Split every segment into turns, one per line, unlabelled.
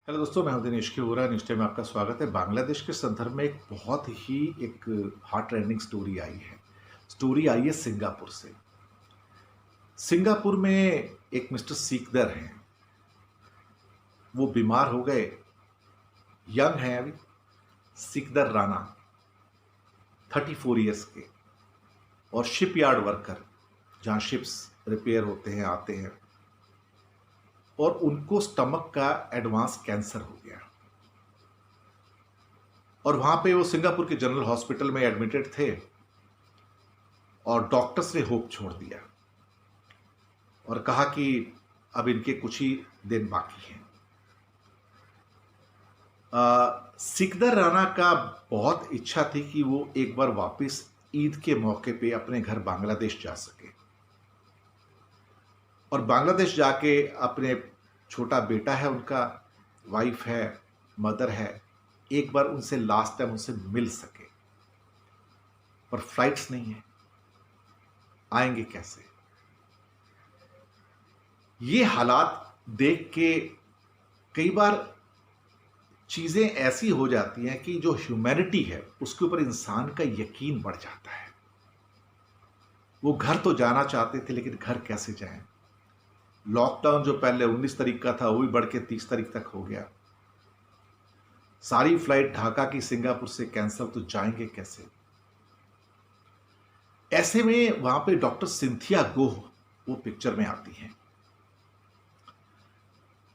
Hello दोस्तों, मैं हूं दिनेश के वोरा। न्यूज़ टाइम में आपका स्वागत है। बांग्लादेश के संदर्भ में एक बहुत ही एक हार्ट रेंडिंग स्टोरी आई है। स्टोरी आई है सिंगापुर से। सिंगापुर में एक मिस्टर सीकदर हैं। वो बीमार हो गए। यंग हैं अभी। सिकदर राणा 34 ईयर्स के और शिपयार्ड वर्कर, जहाँ शिप्स रिपेयर होते हैं आते हैं, और उनको स्टमक का एडवांस कैंसर हो गया। और वहाँ पे वो सिंगापुर के जनरल हॉस्पिटल में एडमिटेड थे और डॉक्टर्स ने होप छोड़ दिया और कहा कि अब इनके कुछ ही दिन बाकी हैं। सिकदर राणा का बहुत इच्छा थी कि वो एक बार वापस ईद के मौके पे अपने घर बांग्लादेश जा सके और बांग्लादेश जाके अपने छोटा बेटा है उनका, वाइफ है, मदर है, एक बार उनसे लास्ट टाइम उनसे मिल सके। पर फ्लाइट्स नहीं है, आएंगे कैसे? ये हालात देख के कई बार चीज़ें ऐसी हो जाती हैं कि जो ह्यूमैनिटी है उसके ऊपर इंसान का यकीन बढ़ जाता है। वो घर तो जाना चाहते थे, लेकिन घर कैसे जाएं? लॉकडाउन जो पहले 19 तारीख का था वो भी बढ़ के 30 तारीख तक हो गया। सारी फ्लाइट ढाका की सिंगापुर से कैंसिल, तो जाएंगे कैसे? ऐसे में वहां पे डॉक्टर सिंथिया गोह वो पिक्चर में आती हैं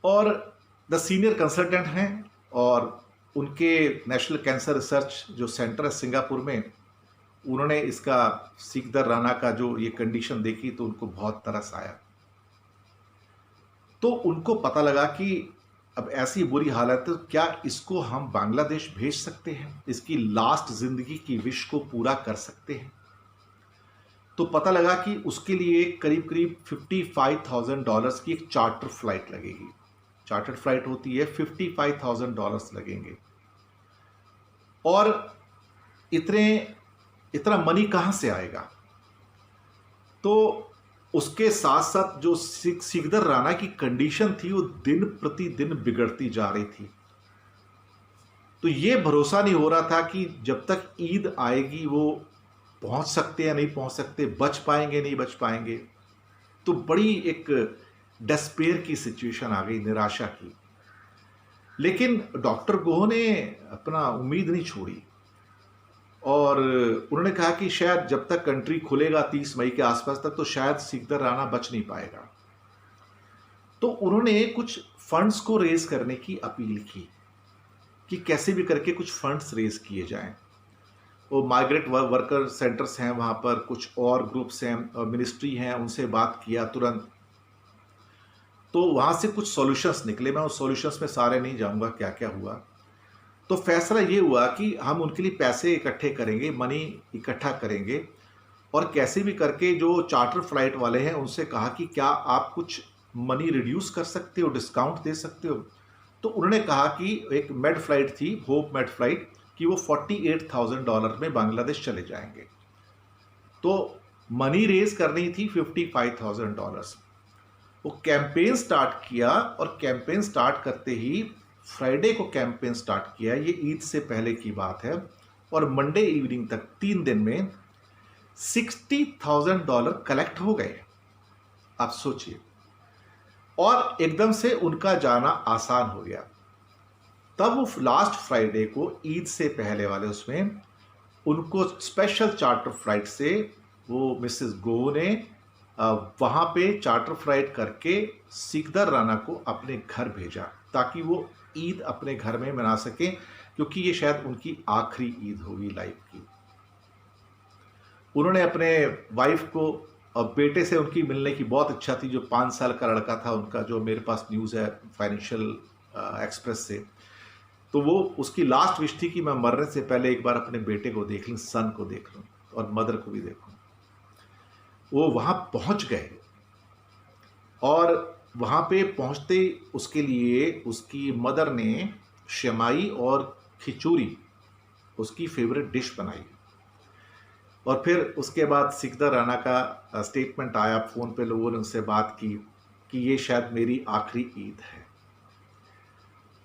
और द सीनियर कंसल्टेंट हैं, और उनके नेशनल कैंसर रिसर्च जो सेंटर है सिंगापुर में, उन्होंने इसका सिकदर राणा का जो ये कंडीशन देखी तो उनको बहुत तरस आया। तो उनको पता लगा कि अब ऐसी बुरी हालत है, तो क्या इसको हम बांग्लादेश भेज सकते हैं? इसकी लास्ट जिंदगी की विश को पूरा कर सकते हैं? तो पता लगा कि उसके लिए करीब करीब $55,000 की एक चार्टर फ्लाइट लगेगी। चार्टर फ्लाइट होती है, $55,000 लगेंगे। और इतने इतना मनी कहाँ से आएगा? तो उसके साथ साथ जो सिकदर राणा की कंडीशन थी वो दिन प्रतिदिन बिगड़ती जा रही थी। तो ये भरोसा नहीं हो रहा था कि जब तक ईद आएगी वो पहुंच सकते या नहीं पहुंच सकते, बच पाएंगे नहीं बच पाएंगे। तो बड़ी एक डेस्पेयर की सिचुएशन आ गई, निराशा की। लेकिन डॉक्टर गोह ने अपना उम्मीद नहीं छोड़ी और उन्होंने कहा कि शायद जब तक कंट्री खुलेगा 30 मई के आसपास तक, तो शायद सिकदर राणा बच नहीं पाएगा। तो उन्होंने कुछ फंड्स को रेज करने की अपील की कि कैसे भी करके कुछ फंड्स रेज किए जाएं। वो माइग्रेट वर्कर सेंटर्स हैं वहाँ पर, कुछ और ग्रुप्स हैं, मिनिस्ट्री हैं, उनसे बात किया तुरंत। तो वहाँ से कुछ सॉल्यूशंस निकले। मैं उस सॉल्यूशंस में सारे नहीं जाऊँगा क्या क्या हुआ। तो फैसला ये हुआ कि हम उनके लिए पैसे इकट्ठे करेंगे, मनी इकट्ठा करेंगे, और कैसे भी करके जो चार्टर फ्लाइट वाले हैं उनसे कहा कि क्या आप कुछ मनी रिड्यूस कर सकते हो, डिस्काउंट दे सकते हो। तो उन्होंने कहा कि एक मेड फ्लाइट थी, होप मेड फ्लाइट, कि वो $48,000 में बांग्लादेश चले जाएंगे। तो मनी रेज करनी थी $55,000। वो कैंपेन स्टार्ट किया और कैंपेन स्टार्ट करते ही फ्राइडे को कैंपेन स्टार्ट किया, ये ईद से पहले की बात है, और मंडे इवनिंग तक 3 दिन में $60,000 कलेक्ट हो गए। आप सोचिए, और एकदम से उनका जाना आसान हो गया। तब वो लास्ट फ्राइडे को, ईद से पहले वाले उसमें, उनको स्पेशल चार्टर फ्लाइट से वो मिसेस गो ने वहाँ पे चार्टर फ्लाइट करके सिकदर राणा को अपने घर भेजा ताकि वो ईद अपने घर में मना सकें, क्योंकि ये शायद उनकी आखिरी ईद होगी लाइफ की। उन्होंने अपने वाइफ को और बेटे से उनकी मिलने की बहुत इच्छा थी, जो 5 साल का लड़का था उनका, जो मेरे पास न्यूज़ है फाइनेंशियल एक्सप्रेस से। तो वो उसकी लास्ट विश थी कि मैं मरने से पहले एक बार अपने बेटे को देख लूँ, सन को देख लूँ, और मदर को भी देखूँ। वो वहाँ पहुँच गए और वहाँ पे पहुँचते उसके लिए उसकी मदर ने शेमाई और खिचूरी, उसकी फेवरेट डिश बनाई। और फिर उसके बाद सिकदर राणा का स्टेटमेंट आया, फ़ोन पे लोगों ने उनसे बात की कि ये शायद मेरी आखिरी ईद है।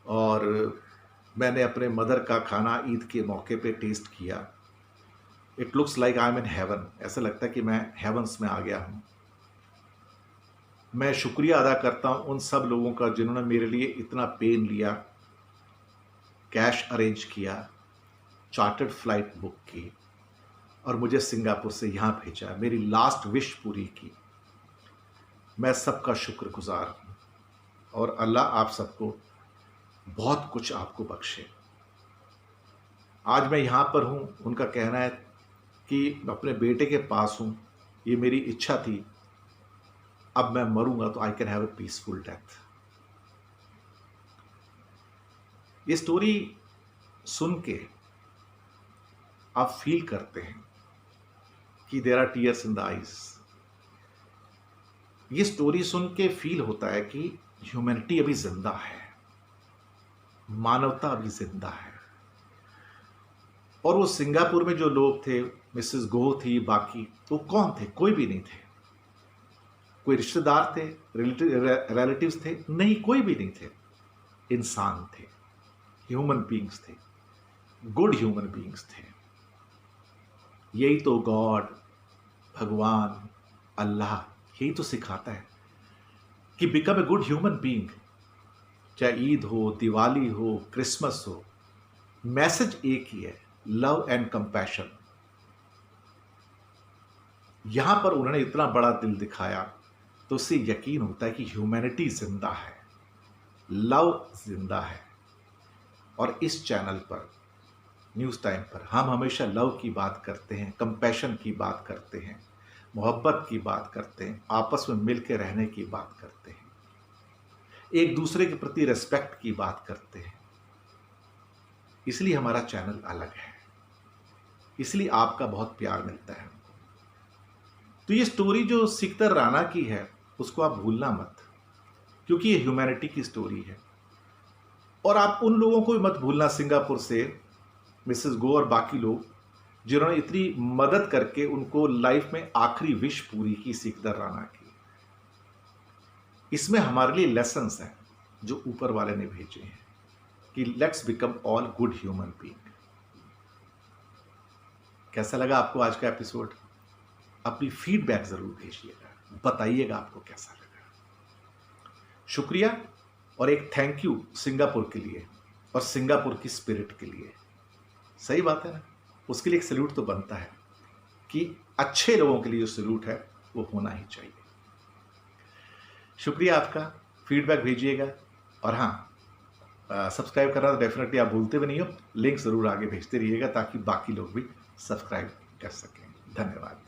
और मैंने अपने मदर का खाना ईद के मौके पे टेस्ट किया। It looks like I am in heaven, ऐसा लगता है कि मैं हेवंस में आ गया हूँ। मैं शुक्रिया अदा करता हूँ उन सब लोगों का जिन्होंने मेरे लिए इतना पेन लिया, कैश अरेंज किया, चार्टर्ड फ्लाइट बुक की और मुझे सिंगापुर से यहाँ भेजा, मेरी लास्ट विश पूरी की। मैं सबका शुक्रगुजार हूँ और अल्लाह आप सबको बहुत कुछ आपको बख्शे। आज मैं यहाँ पर हूँ, उनका कहना है कि अपने बेटे के पास हूँ, ये मेरी इच्छा थी, अब मैं मरूंगा तो I can have a peaceful death. ये स्टोरी सुन के आप फील करते हैं कि there are tears in the eyes. ये स्टोरी सुन के फील होता है कि ह्यूमैनिटी अभी जिंदा है, मानवता अभी जिंदा है। और वो सिंगापुर में जो लोग थे, मिसेस गो थी, बाकी तो कौन थे? कोई भी नहीं थे। कोई रिश्तेदार थे, रिलेटिव्स थे? नहीं, कोई भी नहीं थे। इंसान थे, ह्यूमन बीइंग्स थे, गुड ह्यूमन बीइंग्स थे। यही तो गॉड, भगवान, अल्लाह यही तो सिखाता है कि become a good human being. चाहे ईद हो, दिवाली हो, क्रिसमस हो, मैसेज एक ही है, लव एंड कंपैशन। यहां पर उन्होंने इतना बड़ा दिल दिखाया तो उससे यकीन होता है कि ह्यूमैनिटी जिंदा है, लव जिंदा है। और इस चैनल पर, न्यूज़ टाइम पर, हम हमेशा लव की बात करते हैं, कंपैशन की बात करते हैं, मोहब्बत की बात करते हैं, आपस में मिल के रहने की बात करते हैं, एक दूसरे के प्रति रेस्पेक्ट की बात करते हैं। इसलिए हमारा चैनल अलग है, इसलिए आपका बहुत प्यार मिलता है हमको। तो ये स्टोरी जो सिकंदर राणा की है उसको आप भूलना मत, क्योंकि ये ह्यूमैनिटी की स्टोरी है। और आप उन लोगों को भी मत भूलना सिंगापुर से, मिसेस गो और बाकी लोग जिन्होंने इतनी मदद करके उनको लाइफ में आखिरी विश पूरी की सिकंदर राणा की। इसमें हमारे लिए लेसन्स हैं जो ऊपर वाले ने भेजे हैं कि let's become all good human being. कैसा लगा आपको आज का एपिसोड? अपनी फीडबैक जरूर भेजिएगा, बताइएगा आपको कैसा लगा। शुक्रिया और एक थैंक यू सिंगापुर के लिए और सिंगापुर की स्पिरिट के लिए। सही बात है ना, उसके लिए एक सैल्यूट तो बनता है कि अच्छे लोगों के लिए जो सैल्यूट है वो होना ही चाहिए। शुक्रिया आपका, फीडबैक भेजिएगा और हाँ, सब्सक्राइब करना तो डेफिनेटली आप भूलते भी नहीं हो। लिंक ज़रूर आगे भेजते रहिएगा ताकि बाकी लोग भी सब्सक्राइब कर सकें। धन्यवाद।